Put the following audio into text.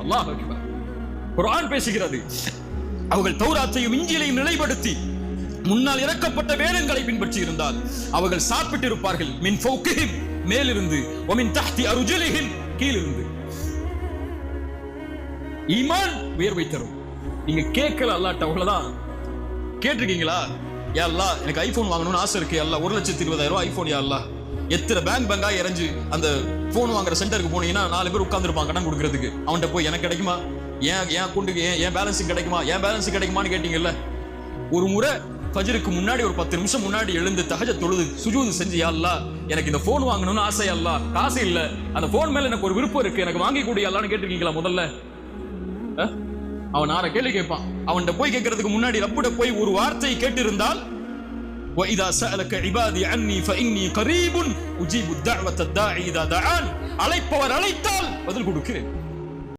அல்லாஹ் அக்பர். குர்ஆன் பேசுகிறது, அவர்கள் தௌராத்தையும் இஞ்சிலையும் நிலைப்படுத்தி முன்னால் இறக்கப்பட்ட வேதங்களை பின்பற்றி இருந்தால் அவர்கள் சாப்பிட்டு இருப்பார்கள். மின் ஃபௌகிஹிம், மேலிருந்து, வ மின் தஹ்தி அர்ஜுலிஹிம், கீழிருந்து. ஈமான் உயர்வை தரும். நீங்க கேட்கல அல்லாஹ்ட்ட, அவ்வளவுதான். கேட்டிருக்கீங்களா? யா அல்லாஹ், எனக்கு ஐபோன் வாங்கணும்னு ஆசை இருக்கு, அல்லாஹ் 1,20,000 ஐபோன், யா அல்லாஹ். எத்தனை பேங்கா இறஞ்சு அந்த போன் வாங்குற சென்டருக்கு போனீங்கன்னா 4 பேர் உட்கார்ந்துருப்பாங்க கடன் கொடுக்கறதுக்கு. அவன்கிட்ட போய் எனக்கு கிடைக்குமா, என் அக்கௌண்ட்டுக்கு என் பேலன்ஸ் கிடைக்குமா, என் பேலன்ஸ் கிடைக்குமான்னு கேட்டீங்கல்ல. ஒரு முறை ஃபஜ்ருக்கு முன்னாடி ஒரு 10 நிமிஷம் முன்னாடி எழுந்து தஹஜ்ஜத் தொழுது சுஜூது செஞ்சு, யா அல்லாஹ் எனக்கு இந்த போன் வாங்கணும்னு ஆசை, அல்லாஹ் காசு இல்ல, அந்த போன் மேல எனக்கு ஒரு விருப்பம் இருக்கு, எனக்கு வாங்கி கொடு அல்லாஹ்னு கேட்டிருக்கீங்களா முதல்ல? அவன் 6 கேள்வி கேட்பான். அவன்கிட்ட போய் கேட்கறதுக்கு முன்னாடி ரப்பிட போய் ஒரு வார்த்தையை கேட்டு இருந்தால், وَإِذَا سَأَلَكَ عِبَادِي عَنِّي فَإِنِّي قَرِيبٌ أُجِيبُ الدَّعْوَةَ الدَّاعِي إِذَا دَعَانِ. அழைப்பவர் அழைத்தால் பதில் கொடுக்கிறேன்.